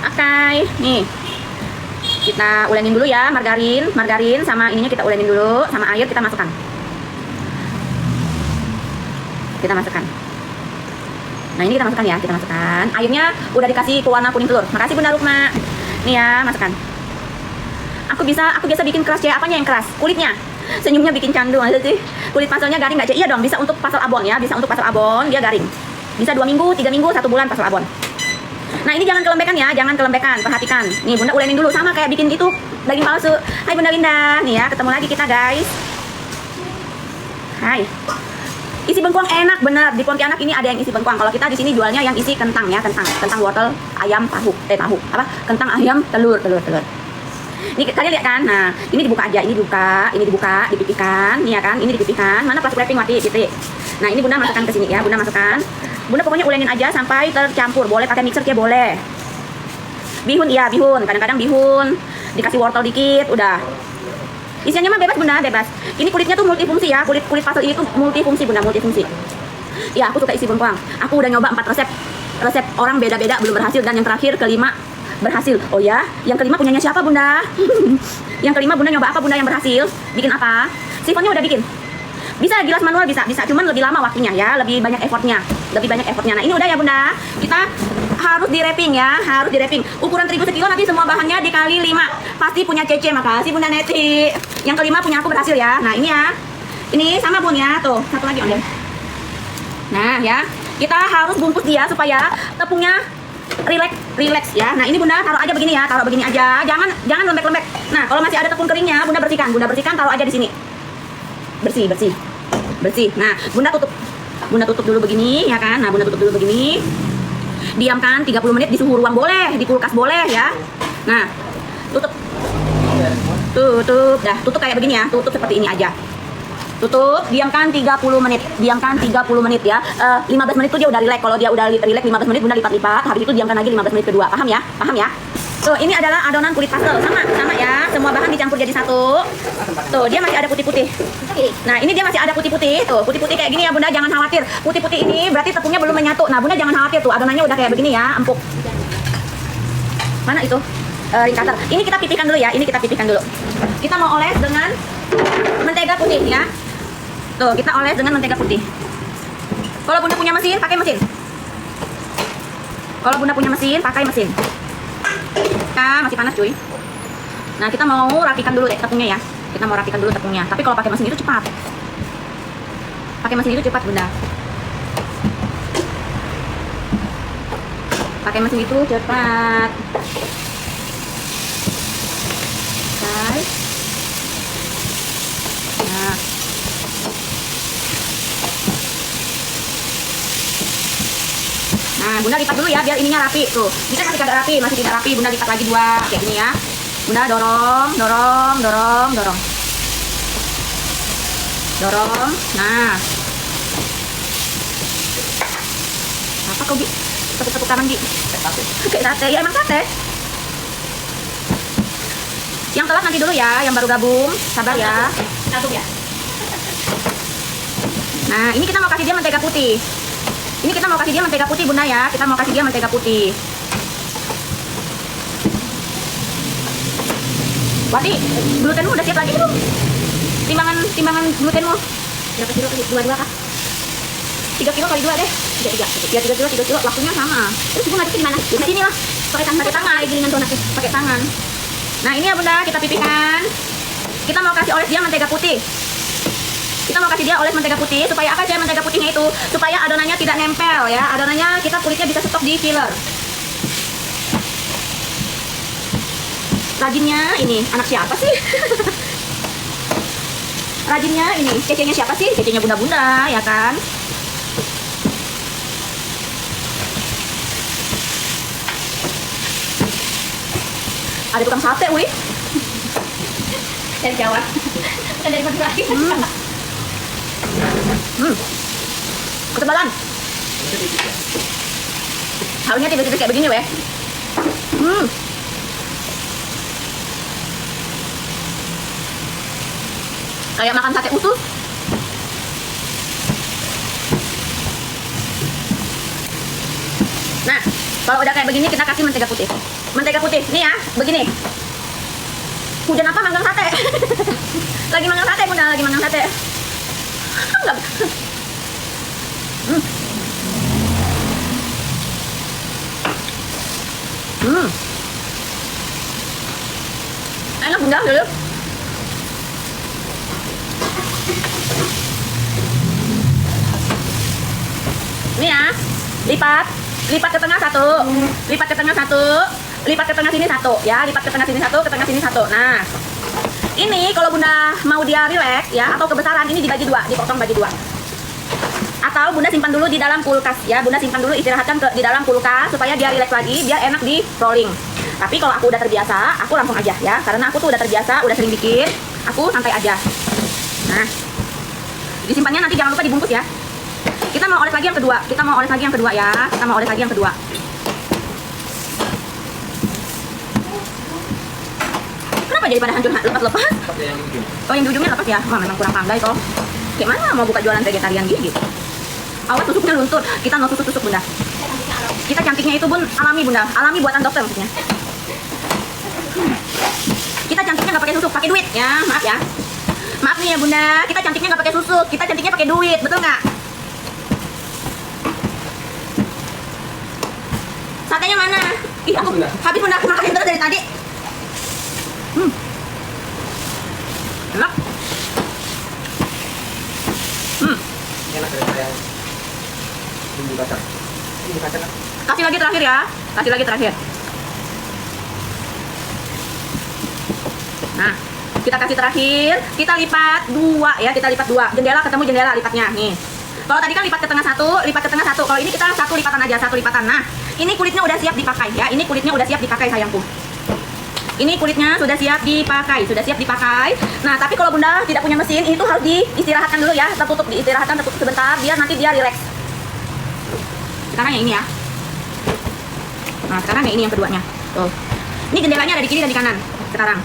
Oke, nih kita ulenin dulu ya, margarin sama ininya kita ulenin dulu, sama air kita masukkan. Nah ini kita masukkan ya, kita masukkan. Airnya udah dikasih pewarna kuning telur. Makasih Bunda Rukma. Nih ya, masukkan. Aku biasa bikin keras ya. Apanya yang keras? Kulitnya. Senyumnya bikin candu aja sih. Kulit paselnya garing nggak, Cek? Iya dong, bisa untuk pasel abon ya. Bisa untuk pasel abon, dia garing. Bisa 2 minggu, 3 minggu, 1 bulan pasel abon. Nah ini jangan kelembekan ya, jangan kelembekan. Perhatikan. Nih Bunda ulenin dulu, sama kayak bikin itu daging palsu. Hai Bunda Linda. Nih ya, ketemu lagi kita guys. Hai. Isi bengkuang enak bener. Di Pontianak ini ada yang isi bengkuang. Kalau kita di sini jualnya yang isi kentang ya, kentang wortel, ayam, tahu. Kentang, ayam, telur. Ini kalian lihat kan? Nah, ini dibuka aja, ini dibuka, dipipihkan, nih ya kan? Ini dipipihkan. Mana plastik wrapping mati titik. Nah, ini Bunda masukkan ke sini ya, Bunda masukkan. Bunda pokoknya ulenin aja sampai tercampur. Boleh pakai mixer ya boleh. Bihun iya, bihun. Kadang-kadang bihun. Dikasih wortel dikit, udah. Isiannya mah bebas Bunda, bebas. Ini kulitnya tuh multifungsi ya, kulit pasel ini tuh multifungsi Bunda, multifungsi. Ya, aku suka isi bengkuang. Aku udah nyoba 4 resep. Resep orang beda-beda belum berhasil, dan yang terakhir kelima berhasil. Oh ya, yang kelima punyanya siapa Bunda? Yang kelima Bunda nyoba apa Bunda yang berhasil? Bikin apa? Sifonnya udah bikin. Bisa gilas manual, bisa, cuman lebih lama waktunya ya, lebih banyak effortnya. Nah, ini udah ya Bunda. Kita harus di wrapping ya, harus di wrapping. Ukuran terigu sekilo nanti semua bahannya dikali 5. Pasti punya Cece, makasih Bunda Neti. Yang kelima punya aku berhasil ya. Nah, ini ya. Ini sama Bun ya, tuh. Satu lagi ambil. Nah, ya. Kita harus bungkus dia supaya tepungnya relax ya. Nah, ini Bunda taruh aja begini ya, taruh begini aja. Jangan lembek-lembek. Nah, kalau masih ada tepung keringnya, Bunda bersihkan, taruh aja di sini. Bersih. Nah, Bunda tutup dulu begini ya kan. Nah, Bunda tutup dulu begini. Diamkan 30 menit di suhu ruang boleh, di kulkas boleh ya. Nah, tutup. Dah, tutup kayak begini ya. Tutup seperti ini aja. Tutup, diamkan 30 menit. Ya. 15 menit tuh dia udah relax. Kalau dia udah relax 15 menit Bunda lipat-lipat. Habis itu diamkan lagi 15 menit kedua. Paham ya? Tuh, ini adalah adonan kulit pastel. Sama ya. Semua bahan dicampur jadi satu. Tuh, dia masih ada putih-putih. Nah, ini dia masih ada putih-putih. Tuh, putih-putih kayak gini ya Bunda, jangan khawatir. Putih-putih ini berarti tepungnya belum menyatu. Nah, Bunda jangan khawatir tuh, adonannya udah kayak begini ya, empuk. Mana itu? Ring cutter. Ini kita pipihkan dulu. Kita mau oles dengan mentega putih ya. Tuh, kita oles dengan mentega putih. Kalau Bunda punya mesin, pakai mesin. Nah, masih panas cuy. Nah, kita mau rapikan dulu tepungnya ya. Tapi kalau pakai mesin itu cepat. Bunda. Pakai mesin itu cepat. Guys. Nah, Bunda lipat dulu ya biar ininya rapi tuh. Bisa masih tidak rapi, Bunda lipat lagi 2 kayak gini ya. Bunda dorong. Nah. Apa kau Bi? Tepuk-tepuk tangan Bi. Kayak sate. Ya emang sate. Yang telat nanti dulu ya, yang baru gabung. Sabar ya. Satu ya. Nah, ini kita mau kasih dia mentega putih. Bunda ya. Wati, glutenmu udah siap lagi belum? Timbangan glutenmu berapa kilo? 2 kah? 3 kilo kali 2 deh. 3 kilo. Waktunya sama. Terus ibu ngaduknya gimana? Di sini lah. Pakai tangan. Gilingan donat pakai tangan. Nah, ini ya Bunda, kita pipihkan. Kita mau kasih oles dia mentega putih. Supaya apa aja mentega putihnya itu? Supaya adonannya tidak nempel ya. Adonannya kita kulitnya bisa stok di filler. Rajinnya ini anak siapa sih? Rajinnya ini Cecenya siapa sih? Cecenya Bunda-Bunda ya kan? Ada tukang sate, wih. Dari Jawa. Bukan dari Madura. Ketebalan. Harusnya tipis-tipis kayak begini, weh. Kayak makan sate utuh. Nah, Kalau udah kayak begini kita kasih mentega putih. Mentega putih, nih ya, begini. Hujan apa manggang sate? Lagi manggang sate bunda, lagi manggang sate. Enggak. Enak bunda, dulu. Ini ya, lipat ke tengah satu, lipat ke tengah satu, lipat ke tengah sini satu, ya, lipat ke tengah sini satu, ke tengah sini satu. Nah, ini kalau bunda mau dia relax ya, atau kebesaran ini dibagi dua, dipotong bagi dua. Atau bunda simpan dulu di dalam kulkas ya, bunda simpan dulu istirahatkan di dalam kulkas supaya dia relax lagi, biar enak di rolling. Tapi kalau aku udah terbiasa, aku langsung aja ya, karena aku tuh udah terbiasa, udah sering bikin, aku santai aja. Nah, disimpannya nanti jangan lupa dibungkus ya. Kita mau oles lagi yang kedua, kita mau oles lagi yang kedua ya, kita mau oles lagi yang kedua. Kenapa jadi pada hancur lepas-lepas? Oh yang di ujungnya lepas ya, wah memang kurang pandai toh. Gimana mau buka jualan vegetarian gini gitu? Awas tusuknya luntur, kita mau tusuk-tusuk bunda. Kita cantiknya itu bun alami bunda, alami buatan dokter maksudnya. Kita cantiknya nggak pakai susuk, pakai duit ya, maaf ya. Maaf nih ya bunda, kita cantiknya nggak pakai susuk, kita cantiknya pakai duit, betul nggak? Satenya mana? Ih, aku habis bunda, aku makan terus dari tadi. Enak. Enak daripada yang bumbu kacang. Bumbu kacang kan? Kasih lagi terakhir ya, kasih lagi terakhir. Nah, kita kasih terakhir, kita lipat dua ya, kita lipat dua. Jendela ketemu jendela lipatnya nih. Kalau tadi kan lipat ke tengah satu, lipat ke tengah satu. Kalau ini kita satu lipatan aja, satu lipatan. Nah, ini kulitnya udah siap dipakai ya. Ini kulitnya udah siap dipakai sayangku. Ini kulitnya sudah siap dipakai, sudah siap dipakai. Nah, tapi kalau bunda tidak punya mesin, ini tuh harus diistirahatkan dulu ya. Tertutup, diistirahatkan, tertutup sebentar, biar nanti dia relax. Sekarang yang ini ya. Nah, sekarang yang ini yang keduanya. Tuh. Ini jendelanya ada di kiri dan di kanan. Sekarang.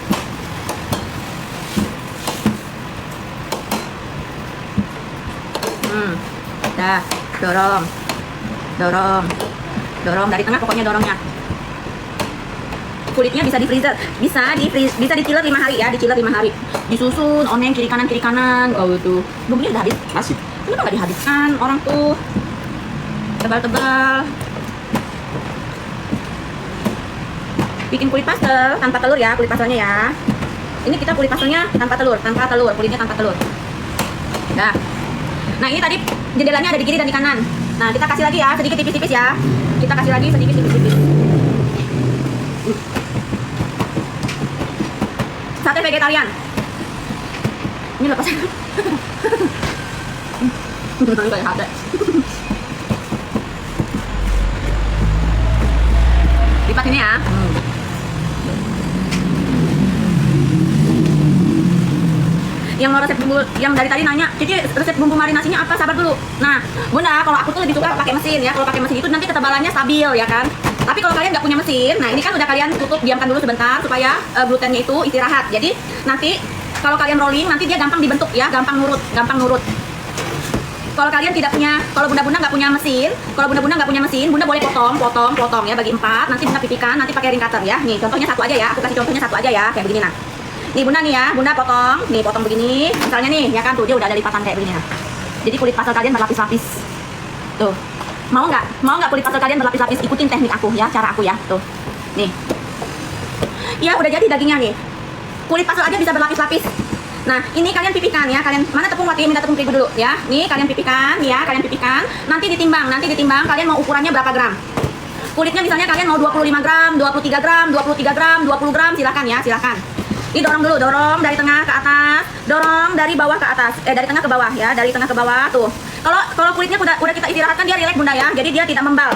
Dah, dorong. Dorong. Dorong dari tengah pokoknya dorongnya. Kulitnya bisa di freezer, bisa di chiller 5 hari ya, di chiller 5 hari. Disusun oneng kiri kanan. Oh itu. Bumbunya udah habis. Masih. Kenapa nggak dihabiskan orang tuh? Tebal-tebal. Bikin kulit pastel tanpa telur ya, kulit pastelnya ya. Ini kita kulit pastelnya tanpa telur, kulitnya tanpa telur. Dah. Nah ini tadi jendelanya ada di kiri dan di kanan. Nah kita kasih lagi ya, sedikit tipis-tipis ya. Kita kasih lagi sedikit tipis-tipis. Sate vegetarian. Ini lepas. Betul kayak sate. Lipat ini ya. Yang mau resep bumbu, yang dari tadi nanya, Cici resep bumbu marinasinya apa? Sabar dulu. Nah, bunda, kalau aku tuh lebih suka pakai mesin ya. Kalau pakai mesin itu nanti ketebalannya stabil ya kan. Tapi kalau kalian nggak punya mesin, nah ini kan udah kalian tutup, diamkan dulu sebentar supaya glutennya itu istirahat. Jadi nanti kalau kalian rolling, nanti dia gampang dibentuk ya, gampang nurut. Kalau kalian tidak punya, kalau bunda-bunda nggak punya mesin, bunda boleh potong ya, bagi 4. Nanti bunda pipikan, nanti pakai ring cutter ya. Nih contohnya satu aja ya, aku kasih contohnya satu aja ya, kayak begini nah. Nih bunda nih ya, bunda potong begini. Misalnya nih, ya kan tuh dia udah ada lipatan kayak begini nah. Jadi kulit pastel kalian berlapis-lapis. Tuh. Mau nggak kulit pastel kalian berlapis-lapis? Ikutin teknik aku ya, cara aku ya. Tuh. Nih. Ya udah jadi dagingnya nih. Kulit pastel aja bisa berlapis-lapis. Nah, ini kalian pipihkan ya. Kalian mana tepung wati, minta tepung terigu dulu ya. Nih kalian pipihkan ya, kalian pipihkan. Nanti ditimbang kalian mau ukurannya berapa gram. Kulitnya misalnya kalian mau 25 gram, 23 gram, 23 gram, 20 gram, silakan ya, silakan. Ini dorong dulu, dorong dari tengah ke atas, dorong dari bawah ke atas, dari tengah ke bawah ya, dari tengah ke bawah tuh. Kalau kulitnya udah kita istirahatkan dia relax bunda ya, jadi dia tidak membal.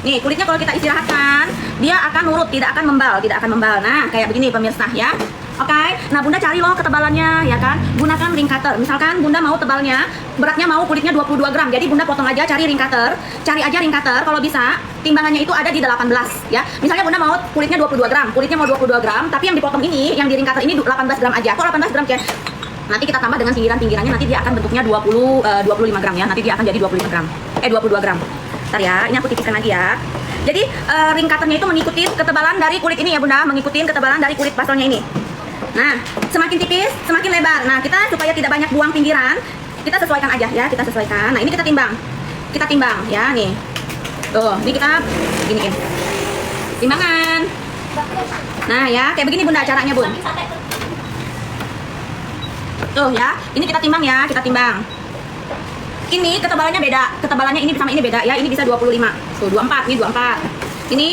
Nih kulitnya kalau kita istirahatkan dia akan nurut, tidak akan membal. Nah kayak begini pemirsa ya. Oke, nah bunda cari loh ketebalannya ya kan, gunakan ring cutter. Misalkan bunda mau tebalnya, beratnya mau kulitnya 22 gram, jadi bunda potong aja, cari aja ring cutter, kalau bisa timbangannya itu ada di 18 ya. Misalnya bunda mau kulitnya 22 gram, tapi yang dipotong ini, yang di ring cutter ini 18 gram aja. Kok 18 gram ya? Nanti kita tambah dengan pinggirannya, nanti dia akan bentuknya 25 gram ya, nanti dia akan jadi 22 gram. Bentar ya, ini aku tipiskan lagi ya. Jadi ring cutternya itu mengikuti ketebalan dari kulit ini ya bunda, mengikuti ketebalan dari kulit basolnya ini. Nah, semakin tipis, semakin lebar. Nah, kita supaya tidak banyak buang pinggiran, kita sesuaikan aja ya, kita sesuaikan. Nah, ini kita timbang. Kita timbang ya, nih. Tuh, ini kita giniin. Timbangan. Nah, ya, kayak begini bunda caranya, Bun. Tuh ya, ini kita timbang ya, kita timbang. Ini ketebalannya beda, ketebalannya ini sama ini beda ya, ini bisa 25. Tuh, 24, ini 24. Ini,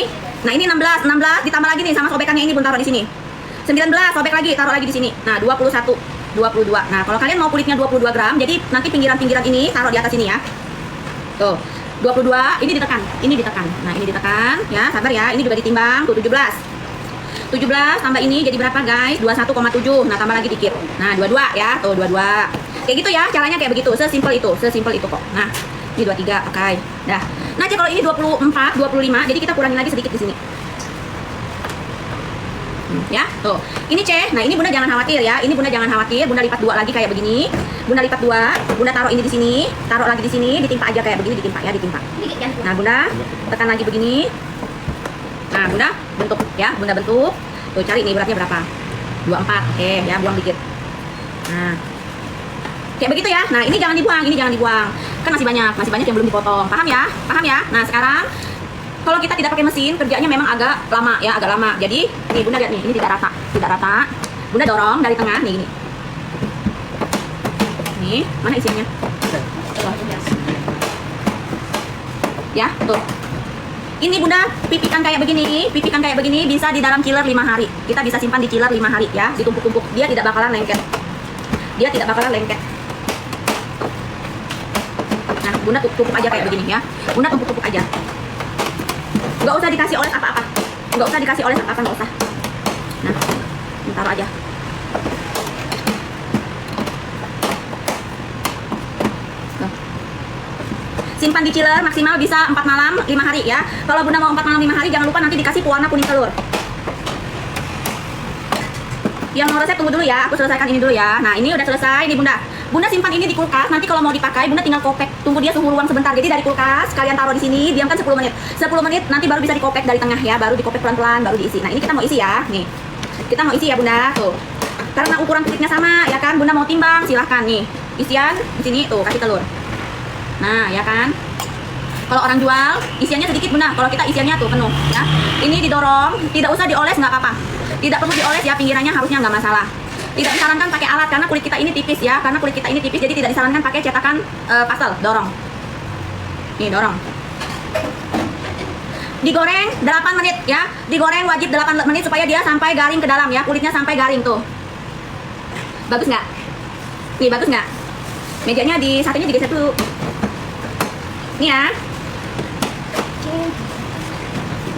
nah ini 16 ditambah lagi nih sama sobekannya ini Bun, taruh di sini. 19 sobek lagi, taruh lagi di sini. Nah, 21, 22. Nah, kalau kalian mau kulitnya 22 gram, jadi nanti pinggiran-pinggiran ini taruh di atas sini ya. Tuh, 22, ini ditekan, ini ditekan. Nah, ini ditekan ya, sabar ya, ini juga ditimbang, tuh 17 tambah ini jadi berapa guys? 21,7. Nah, tambah lagi dikit. Nah, 22 ya, tuh 22. Kayak gitu ya, caranya kayak begitu, sesimpel itu kok. Nah, ini 23, oke. Dah. Nah, jadi kalau ini 24, 25, jadi kita kurangin lagi sedikit di sini. Ya, tuh. Ini C. Nah, ini Bunda jangan khawatir ya. Ini Bunda jangan khawatir. Bunda lipat 2 lagi kayak begini. Bunda lipat 2. Bunda taruh ini di sini, taruh lagi di sini, ditimpa aja kayak begini, ditimpa ya, ditimpa. Nah, Bunda tekan lagi begini. Nah, Bunda bentuk ya, Bunda bentuk. Tuh, cari nih beratnya berapa? 24. Oke, ya, buang dikit. Nah. Kayak begitu ya. Nah, ini jangan dibuang, ini jangan dibuang. Kan masih banyak yang belum dipotong. Paham ya? Paham ya? Nah, sekarang kalau kita tidak pakai mesin, kerjanya memang agak lama ya, agak lama. Jadi, nih Bunda lihat nih, ini tidak rata. Tidak rata. Bunda dorong dari tengah nih gini. Nih, mana isiannya? Ya, tuh. Ini Bunda pipikan kayak begini bisa di dalam chiller 5 hari. Kita bisa simpan di chiller 5 hari ya, ditumpuk-tumpuk. Dia tidak bakalan lengket. Nah, Bunda tumpuk aja kayak begini ya. Bunda tumpuk-tumpuk aja. Nggak usah dikasih oles apa-apa. Nggak usah. Nah, taruh aja. Simpan di chiller maksimal bisa 4 malam 5 hari ya. Kalau Bunda mau 4 malam 5 hari, jangan lupa nanti dikasih pewarna kuning telur. Yang mau resep tunggu dulu ya, aku selesaikan ini dulu ya. Nah, ini udah selesai nih Bunda. Bunda simpan ini di kulkas, nanti kalau mau dipakai Bunda tinggal kopek. Tunggu dia suhu ruang sebentar. Jadi dari kulkas kalian taruh di sini, diamkan 10 menit. 10 menit nanti baru bisa dikopek dari tengah ya, baru dikopek pelan-pelan, baru diisi. Nah, ini kita mau isi ya. Nih. Kita mau isi ya Bunda, tuh. Karena ukuran kulitnya sama ya kan, Bunda mau timbang silahkan nih. Isian di sini tuh kasih telur. Nah, ya kan? Kalau orang jual, isiannya sedikit Bunda. Kalau kita isiannya tuh penuh ya. Ini didorong, tidak usah dioles nggak apa-apa. Tidak perlu dioles ya, pinggirannya harusnya nggak masalah. Tidak disarankan pakai alat karena kulit kita ini tipis ya, jadi tidak disarankan pakai cetakan pastel. Dorong. Nih, dorong. Digoreng 8 menit ya. Digoreng wajib 8 menit supaya dia sampai garing ke dalam ya, kulitnya sampai garing tuh. Bagus nggak? Nih, bagus nggak? Mejanya di satenya digeser dulu. Nih ya.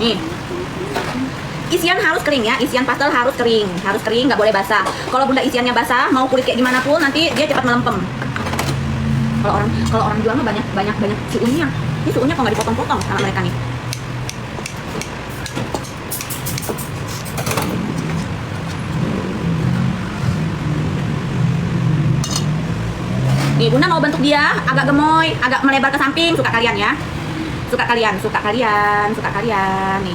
Nih. Isian harus kering ya, isian pastel harus kering, nggak boleh basah. Kalau Bunda isiannya basah, mau kulit kayak gimana pun nanti dia cepat melempem. Kalau orang jual mah banyak suhunya. Ini suhunya kok nggak dipotong-potong sama mereka nih. Nih Bunda mau bentuk dia agak gemoy, agak melebar ke samping, suka kalian ya. Suka kalian nih.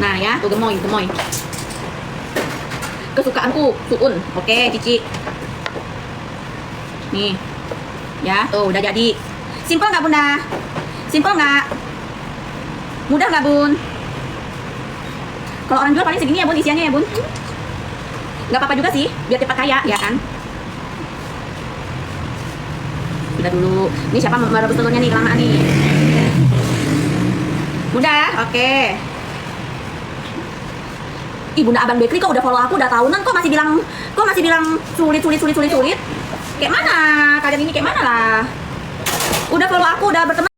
Nah ya, tuh gemoy. Kesukaanku, suun. Oke, Cici. Nih. Ya, tuh udah jadi. Simpel nggak Bunda? Simpel nggak? Mudah nggak Bun? Kalau orang jual paling segini ya Bun, isiannya ya Bun. Nggak apa-apa juga sih, biar cepat kaya, ya kan? Udah dulu. Ini siapa merebus telurnya nih, kelamaan nih. Mudah, oke. Ih, Bunda Abang Bakery kok udah follow aku udah tahunan kok masih bilang sulit. Kayak mana? Kalian ini kayak mana lah? Udah follow aku, udah berteman